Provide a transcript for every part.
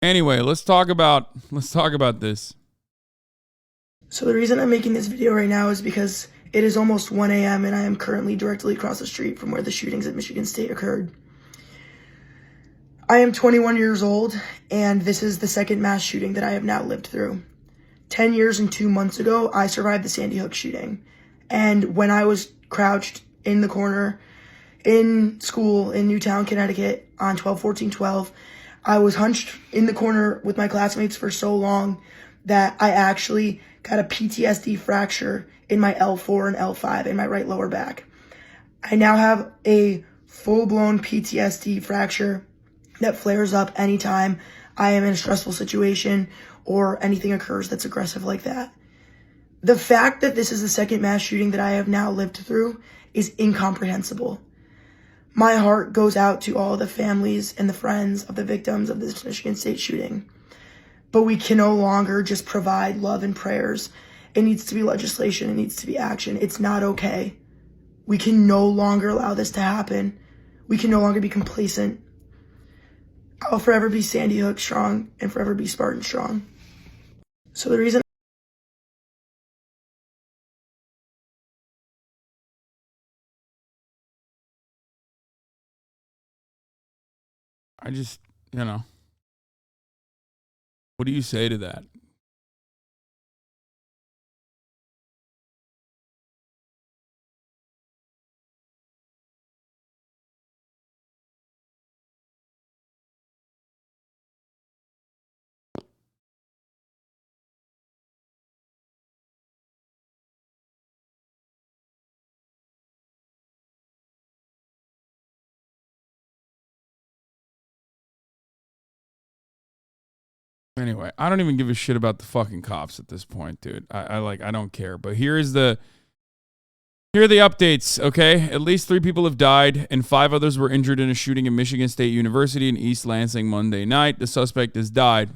Anyway, let's talk about this. So the reason I'm making this video right now is because it is almost 1 a.m. and I am currently directly across the street from where the shootings at Michigan State occurred. I am 21 years old, and this is the second mass shooting that I have now lived through. 10 years and 2 months ago, I survived the Sandy Hook shooting. And when I was crouched in the corner in school in Newtown, Connecticut on 12/14/12, I was hunched in the corner with my classmates for so long that I actually got a PTSD fracture in my L4 and L5 in my right lower back. I now have a full-blown PTSD fracture that flares up anytime I am in a stressful situation or anything occurs that's aggressive like that. The fact that this is the second mass shooting that I have now lived through is incomprehensible. My heart goes out to all the families and the friends of the victims of this Michigan State shooting. But we can no longer just provide love and prayers. It needs to be legislation. It needs to be action. It's not okay. We can no longer allow this to happen. We can no longer be complacent. I'll forever be Sandy Hook strong and forever be Spartan strong. So the reason I just, what do you say to that? Anyway, I don't even give a shit about the fucking cops at this point, dude. I don't care. But here are the updates, okay? At least 3 people have died and 5 others were injured in a shooting at Michigan State University in East Lansing Monday night. The suspect has died,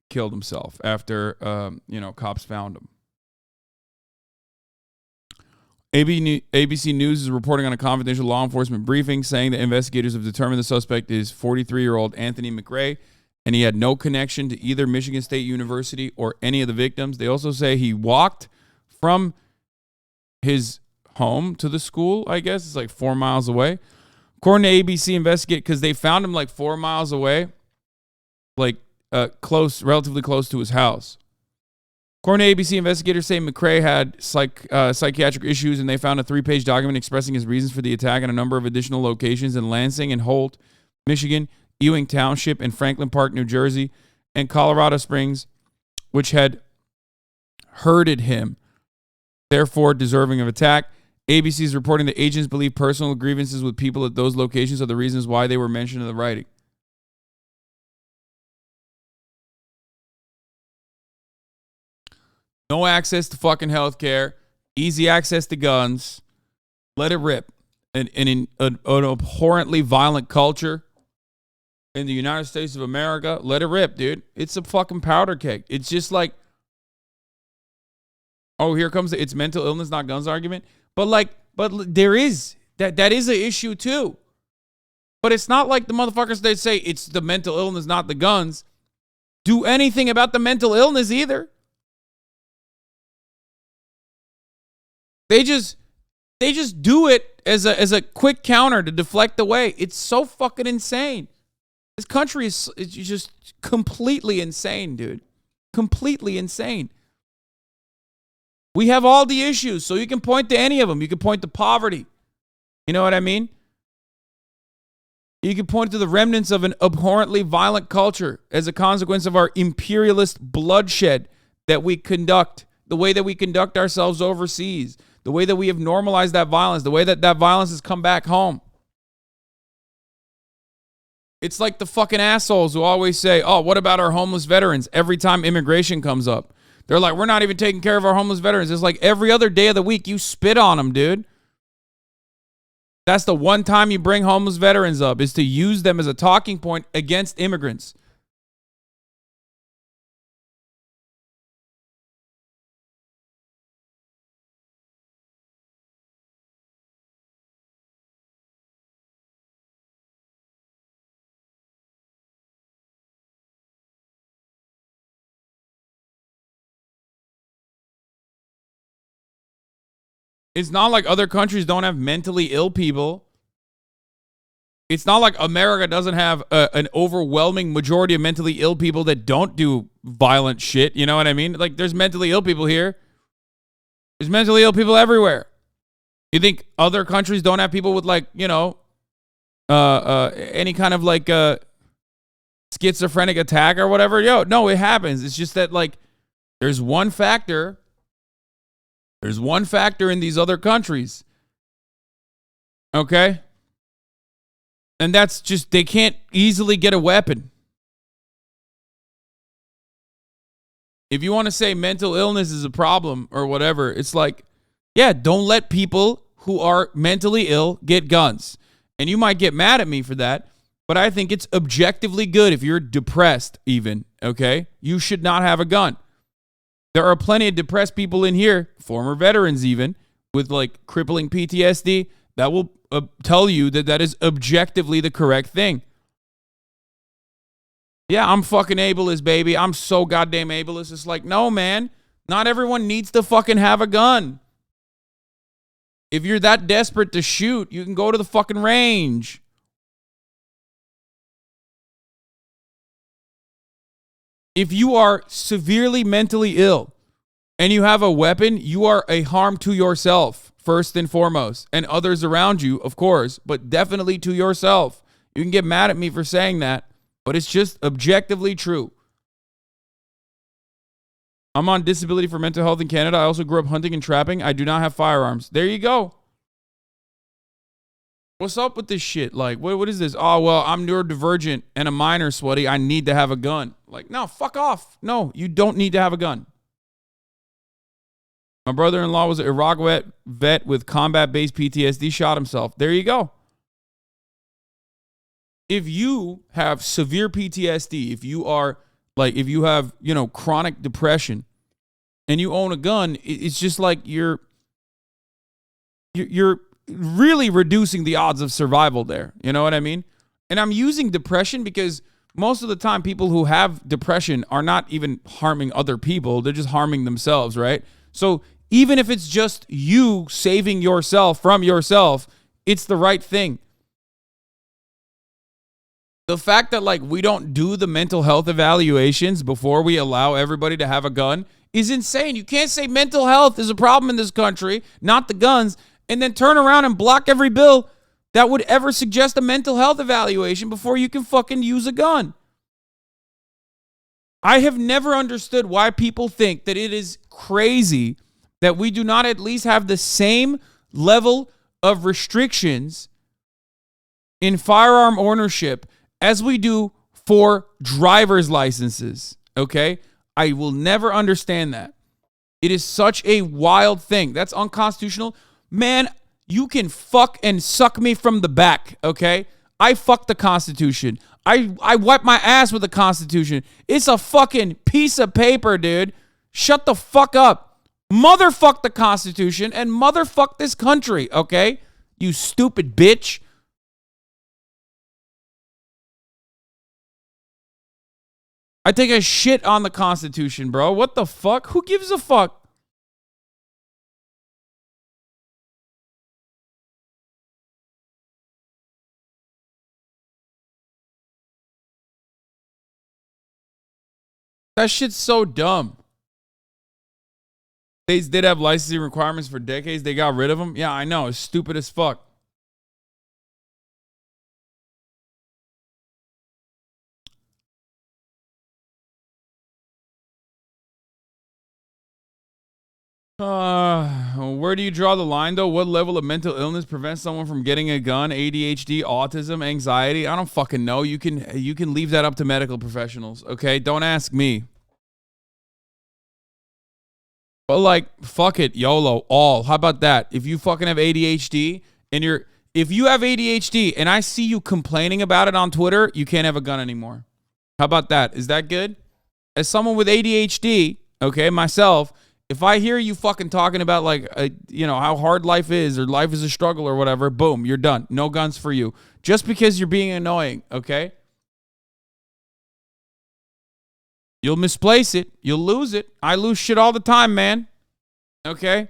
killed himself after, cops found him. ABC News is reporting on a confidential law enforcement briefing saying that investigators have determined the suspect is 43-year-old Anthony McRae, and he had no connection to either Michigan State University or any of the victims. They also say he walked from his home to the school, I guess. It's like 4 miles away. According to ABC Investigate, because they found him like 4 miles away, like relatively close to his house. According to ABC, investigators say McRae had psychiatric issues, and they found a 3-page document expressing his reasons for the attack in a number of additional locations in Lansing and Holt, Michigan, Ewing Township, and Franklin Park, New Jersey, and Colorado Springs, which had hurted him, therefore deserving of attack. ABC is reporting that agents believe personal grievances with people at those locations are the reasons why they were mentioned in the writing. No access to fucking healthcare, easy access to guns. Let it rip. And in an abhorrently violent culture in the United States of America, let it rip, dude. It's a fucking powder keg. It's just like, oh, here comes it's mental illness, not guns argument. But there is that is an issue too. But it's not like the motherfuckers that say it's the mental illness, not the guns, do anything about the mental illness either. They just do it as a quick counter to deflect away. It's so fucking insane. This country is just completely insane, dude. Completely insane. We have all the issues, so you can point to any of them. You can point to poverty. You know what I mean? You can point to the remnants of an abhorrently violent culture as a consequence of our imperialist bloodshed that we conduct, the way that we conduct ourselves overseas, the way that we have normalized that violence, the way that violence has come back home. It's like the fucking assholes who always say, oh, what about our homeless veterans? Every time immigration comes up. They're like, we're not even taking care of our homeless veterans. It's like every other day of the week you spit on them, dude. That's the one time you bring homeless veterans up, is to use them as a talking point against immigrants. It's not like other countries don't have mentally ill people. It's not like America doesn't have an overwhelming majority of mentally ill people that don't do violent shit. You know what I mean? Like, there's mentally ill people here. There's mentally ill people everywhere. You think other countries don't have people with, like, you know, any kind of, like, schizophrenic attack or whatever? Yo, no, it happens. It's just that, like, there's one factor. There's one factor in these other countries. Okay? And that's just, they can't easily get a weapon. If you want to say mental illness is a problem or whatever, it's like, yeah, don't let people who are mentally ill get guns. And you might get mad at me for that, but I think it's objectively good if you're depressed even, okay? You should not have a gun. There are plenty of depressed people in here, former veterans even, with like crippling PTSD, that will tell you that that is objectively the correct thing. Yeah, I'm fucking ableist, baby. I'm so goddamn ableist. It's like, no, man. Not everyone needs to fucking have a gun. If you're that desperate to shoot, you can go to the fucking range. If you are severely mentally ill and you have a weapon, you are a harm to yourself, first and foremost, and others around you, of course, but definitely to yourself. You can get mad at me for saying that, but it's just objectively true. I'm on disability for mental health in Canada. I also grew up hunting and trapping. I do not have firearms. There you go. What's up with this shit? Like, what is this? Oh, well, I'm neurodivergent and a minor, sweaty. I need to have a gun. Like, no, fuck off. No, you don't need to have a gun. My brother-in-law was an Iraq vet with combat-based PTSD, shot himself. There you go. If you have severe PTSD, if you are like, if you have, you know, chronic depression and you own a gun, it's just like you're really reducing the odds of survival there. You know what I mean? And I'm using depression because most of the time people who have depression are not even harming other people. They're just harming themselves, right? So even if it's just you saving yourself from yourself, it's the right thing. The fact that, like, we don't do the mental health evaluations before we allow everybody to have a gun is insane. You can't say mental health is a problem in this country, not the guns, and then turn around and block every bill that would ever suggest a mental health evaluation before you can fucking use a gun. I have never understood why people think that it is crazy that we do not at least have the same level of restrictions in firearm ownership as we do for driver's licenses, okay? I will never understand that. It is such a wild thing. That's unconstitutional. Man, you can fuck and suck me from the back, okay? I fuck the Constitution. I wipe my ass with the Constitution. It's a fucking piece of paper, dude. Shut the fuck up. Motherfuck the Constitution and motherfuck this country, okay? You stupid bitch. I take a shit on the Constitution, bro. What the fuck? Who gives a fuck? That shit's so dumb. They did have licensing requirements for decades. They got rid of them. Yeah, I know. It's stupid as fuck. Where do you draw the line, though? What level of mental illness prevents someone from getting a gun? ADHD, autism, anxiety? I don't fucking know. You can leave that up to medical professionals, okay? Don't ask me. But, like, fuck it, YOLO, all. How about that? If you fucking have ADHD and if you have ADHD and I see you complaining about it on Twitter, you can't have a gun anymore. How about that? Is that good? As someone with ADHD, okay, myself, if I hear you fucking talking about, like, you know, how hard life is or life is a struggle or whatever, boom, you're done. No guns for you. Just because you're being annoying, okay? You'll misplace it. You'll lose it. I lose shit all the time, man. Okay?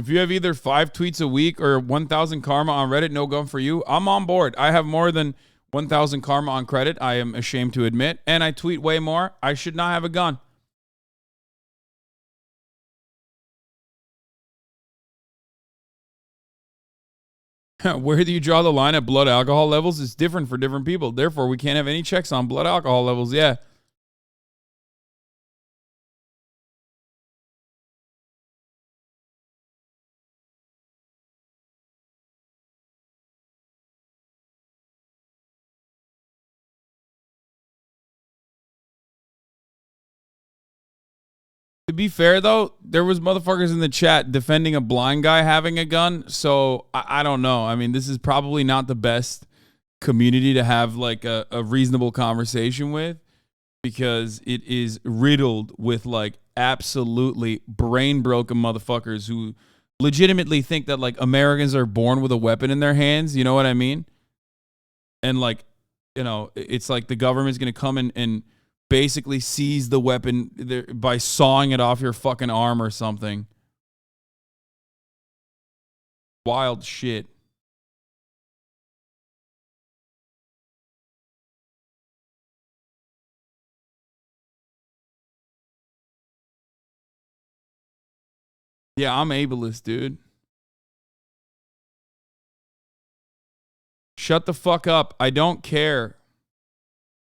If you have either 5 tweets a week or 1,000 karma on Reddit, no gun for you. I'm on board. I have more than 1,000 karma on credit, I am ashamed to admit, and I tweet way more. I should not have a gun. Where do you draw the line at blood alcohol levels? It's different for different people. Therefore, we can't have any checks on blood alcohol levels. Yeah. To be fair, though, there was motherfuckers in the chat defending a blind guy having a gun. So I don't know. I mean, this is probably not the best community to have like a reasonable conversation with, because it is riddled with like absolutely brain broken motherfuckers who legitimately think that like Americans are born with a weapon in their hands. You know what I mean? And like, you know, it's like the government's going to come and basically seize the weapon by sawing it off your fucking arm or something. Wild shit. Yeah, I'm ableist, dude. Shut the fuck up. I don't care.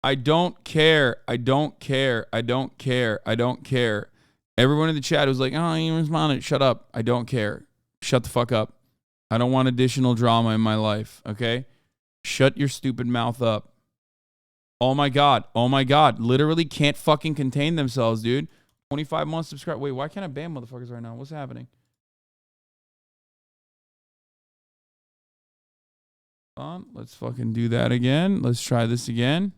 I don't care. I don't care. I don't care. I don't care. Everyone in the chat was like, oh, you responded. Shut up. I don't care. Shut the fuck up. I don't want additional drama in my life, okay? Shut your stupid mouth up. Oh my God. Oh my God. Literally can't fucking contain themselves, dude. 25 months subscribe. Wait, why can't I ban motherfuckers right now? What's happening? Let's fucking do that again. Let's try this again.